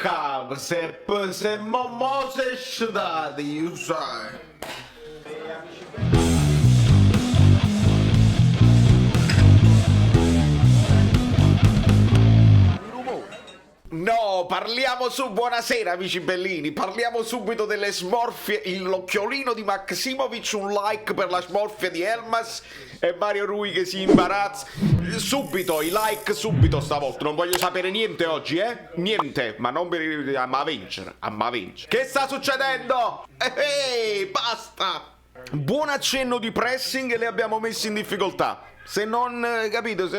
cavolo, se mo se sciudate, io sai. No, parliamo buonasera amici bellini, parliamo subito delle smorfie, l'occhiolino di Maximovic, un like per la smorfia di Elmas e Mario Rui che si imbarazza. Subito, i like subito stavolta, non voglio sapere niente oggi, niente, ma non per a vincere. Che sta succedendo? Basta! Buon accenno di pressing e le abbiamo messi in difficoltà. Se non capito,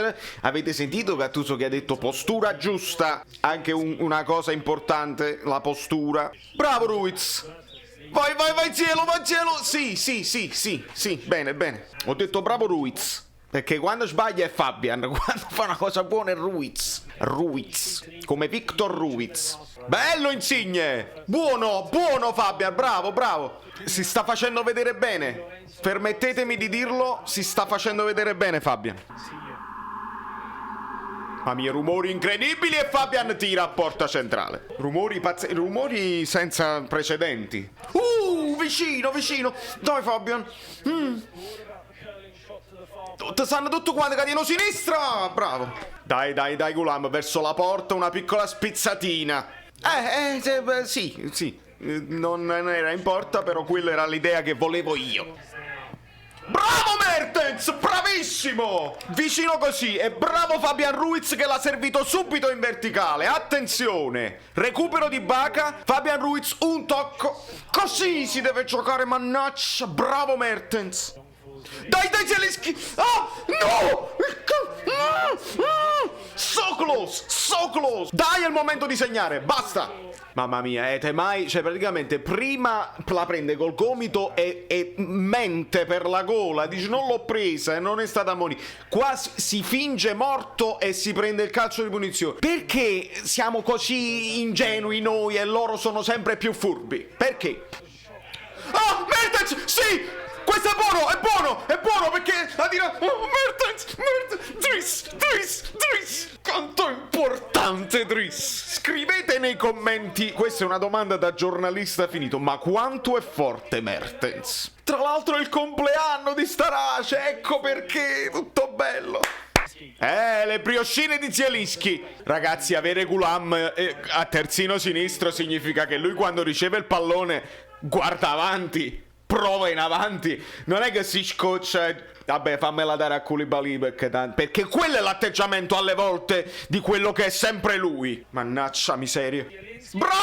avete sentito Gattuso che ha detto postura giusta, anche una cosa importante, la postura. Bravo Ruiz. Vai cielo, sì, bene. Ho detto bravo Ruiz, perché quando sbaglia è Fabian, quando fa una cosa buona è Ruiz, come Victor Ruiz. Bello Insigne, buono Fabian, bravo. Si sta facendo vedere bene. Permettetemi di dirlo, si sta facendo vedere bene Fabian. Mamma mia, rumori incredibili e Fabian tira a porta centrale. Rumori senza precedenti. Vicino. Dai Fabian. Stanno tutto quanto catino sinistra. Bravo. Dai Gulam, verso la porta una piccola spizzatina. Sì. Non era in porta, però quella era l'idea che volevo io. Bravo Mertens, bravissimo! Vicino così, e bravo Fabian Ruiz che l'ha servito subito in verticale. Attenzione, recupero di Baca, Fabian Ruiz, un tocco. Così si deve giocare, mannaggia. Bravo Mertens. Dai Zielinski. No! So close. Dai, è il momento di segnare, basta. Mamma mia, Temai, cioè praticamente prima la prende col gomito e mente per la gola, dice non l'ho presa e non è stata ammonita. Qua si finge morto e si prende il calcio di punizione. Perché siamo così ingenui noi e loro sono sempre più furbi? Perché? Mertens, sì! Questo è buono perché la tira. Mertens, Dries, quanto è importante Dries. Scrivete nei commenti, questa è una domanda da giornalista finito, ma quanto è forte Mertens? Tra l'altro è il compleanno di Starace, ecco perché, tutto bello. Le brioscine di Zielinski. Ragazzi, avere Gulam a terzino sinistro significa che lui quando riceve il pallone guarda avanti, prova in avanti, non è che si scoccia. Vabbè, fammela dare a Koulibaly perché quello è l'atteggiamento alle volte di quello che è sempre lui. Mannaggia miseria. Bravo,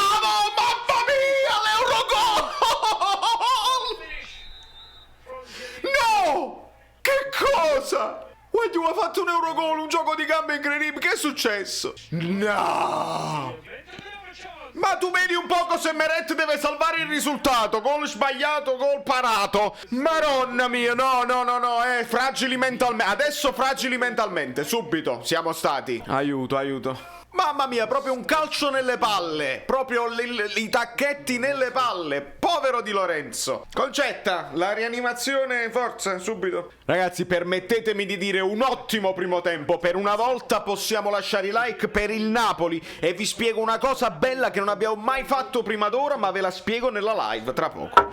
mamma mia, l'Eurogol! No! Che cosa? Guardi, ha fatto un Eurogol, un gioco di gambe incredibile. Che è successo? No! Ma tu vedi un poco se Meret deve salvare il risultato. Gol sbagliato, gol parato. Madonna mia, no, fragili mentalmente. Adesso fragili mentalmente, subito siamo stati. Aiuto. Mamma mia, proprio un calcio nelle palle. Proprio i tacchetti nelle palle. Povero Di Lorenzo. Concetta, la rianimazione, forza, subito. Ragazzi, permettetemi di dire un ottimo primo tempo. Per una volta possiamo lasciare i like per il Napoli. E vi spiego una cosa bella che non abbiamo mai fatto prima d'ora, ma ve la spiego nella live tra poco.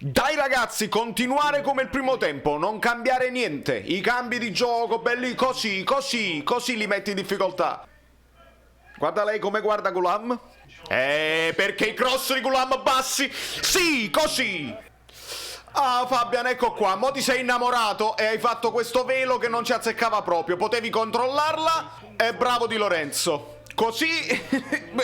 Dai ragazzi, continuare come il primo tempo, non cambiare niente. I cambi di gioco, belli così li metti in difficoltà. Guarda lei come guarda Gulam. Perché i cross di Gulam bassi. Sì, così. Fabian, ecco qua, mo ti sei innamorato e hai fatto questo velo che non ci azzeccava proprio. Potevi controllarla e bravo Di Lorenzo. Così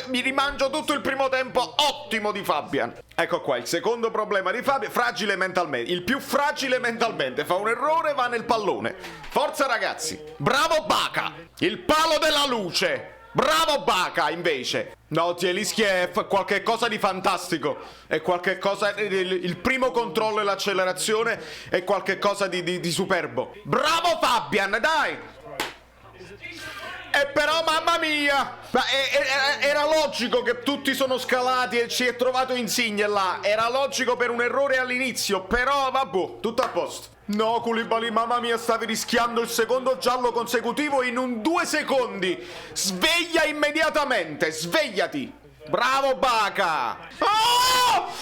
mi rimangio tutto il primo tempo ottimo di Fabian. Ecco qua, il secondo problema di Fabian, fragile mentalmente. Il più fragile mentalmente, fa un errore e va nel pallone. Forza ragazzi, bravo Baca, il palo della luce. Bravo Baca invece. No, Zielinski è qualche cosa di fantastico. È qualche cosa, il primo controllo e l'accelerazione è qualche cosa di superbo. Bravo Fabian, dai. E però mamma mia, era logico che tutti sono scalati e ci è trovato Insigne là. Era logico per un errore all'inizio, però vabbè, tutto a posto. No, Koulibaly, mamma mia, stavi rischiando il secondo giallo consecutivo in un 2 secondi. Sveglia immediatamente, svegliati. Bravo Baka. Oh!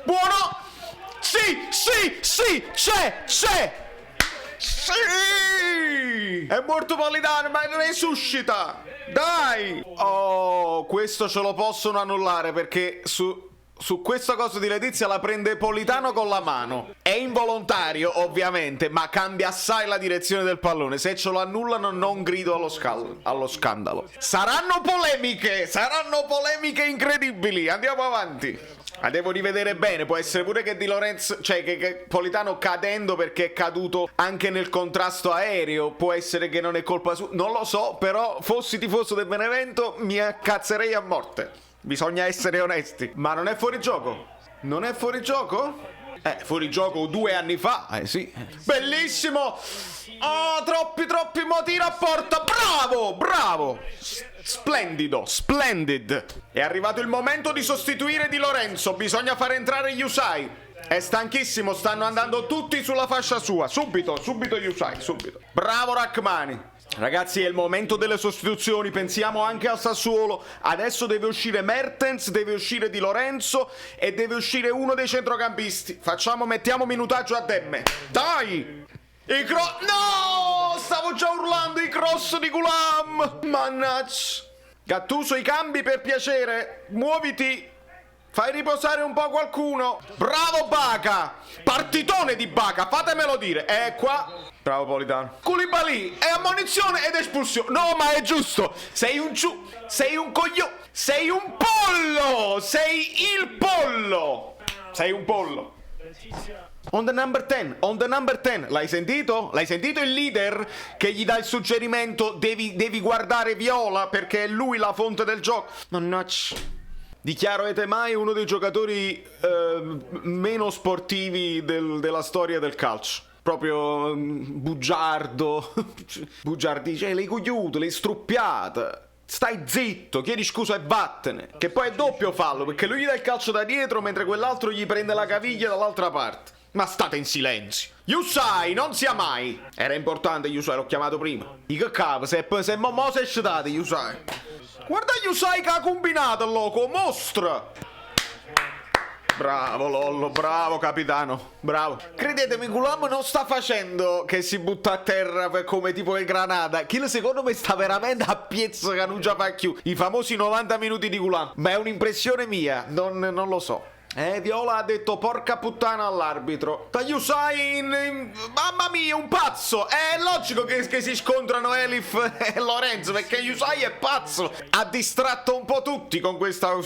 Buono. Sì, sì, sì, c'è. Sì! È morto Politano, ma resuscita! Dai! Oh, questo ce lo possono annullare perché su questa cosa di Letizia la prende Politano con la mano. È involontario, ovviamente, ma cambia assai la direzione del pallone. Se ce lo annullano non grido allo scandalo. Saranno polemiche incredibili. Andiamo avanti. La devo rivedere bene, può essere pure che Di Lorenzo, cioè che Politano cadendo perché è caduto anche nel contrasto aereo, può essere che non è colpa sua, non lo so, però fossi tifoso del Benevento mi accazzerei a morte. Bisogna essere onesti. Ma non è fuori gioco? Non è fuori gioco? Fuori gioco 2 anni fa, sì. Bellissimo! Oh, troppi mo' tira a porta, bravo! Splendido, splendid. È arrivato il momento di sostituire Di Lorenzo. Bisogna far entrare Yusai. È stanchissimo, stanno andando tutti sulla fascia sua. Subito Yusai, subito. Bravo Rachmani. Ragazzi, è il momento delle sostituzioni. Pensiamo anche al Sassuolo. Adesso deve uscire Mertens, deve uscire Di Lorenzo e deve uscire uno dei centrocampisti. Mettiamo minutaggio a Demme. Dai! No! Stavo già urlando i cross di Gulam! Mannaggia! Gattuso, i cambi per piacere! Muoviti! Fai riposare un po' qualcuno! Bravo Baka! Partitone di Baka, fatemelo dire! Qua! Bravo Politano. Koulibaly, è ammonizione ed espulsione! No, ma è giusto! Sei un coglio! Sei un pollo! Sei il pollo! Sei un pollo! On the number 10, l'hai sentito? L'hai sentito il leader che gli dà il suggerimento devi guardare Viola perché è lui la fonte del gioco? Mannaggia. Dichiaro Etemai uno dei giocatori meno sportivi della storia del calcio. Proprio bugiardo. Bugiardice, l'hai cogliuto, l'hai struppiata. Stai zitto, chiedi scusa e vattene. Che poi è doppio fallo perché lui gli dà il calcio da dietro mentre quell'altro gli prende la caviglia dall'altra parte. Ma state in silenzio. Yusai, non sia mai. Era importante Yusai, l'ho chiamato prima. I che cavo, se mo si è scetate Yusai. Guarda Yusai che ha combinato, loco, mostra. Bravo Lollo, bravo capitano, bravo. Credetemi, Gulam non sta facendo che si butta a terra come tipo il Granada. Chi secondo me sta veramente a piezza che non già fa più. I famosi 90 minuti di Gulam. Ma è un'impressione mia, non lo so. Viola ha detto porca puttana all'arbitro. Yusai mamma mia, un pazzo. È logico che si scontrano Elif e Lorenzo perché Yusai è pazzo. Ha distratto un po' tutti con questa...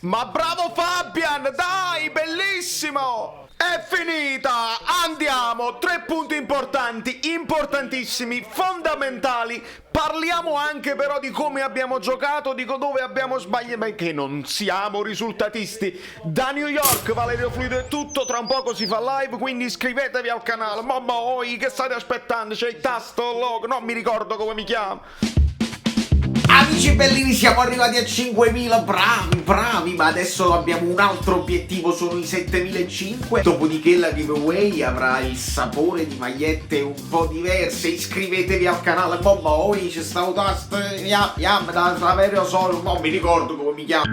Ma bravo Fabian, dai, bellissimo! È finita! Andiamo! 3 punti importanti, importantissimi, fondamentali. Parliamo anche però di come abbiamo giocato, di dove abbiamo sbagliato, perché non siamo risultatisti. Da New York, Valerio Fluido è tutto, tra un poco si fa live, quindi iscrivetevi al canale. Mamma oi, che state aspettando? C'è il tasto, logo, non mi ricordo come mi chiamo. Amici bellini, siamo arrivati a 5.000, bravi, ma adesso abbiamo un altro obiettivo, sono i 7.500. Dopodiché la giveaway avrà il sapore di magliette un po' diverse. Iscrivetevi al canale, mamma oi, c'è stato tasto, da Saverio Solo, non mi ricordo come mi chiamo.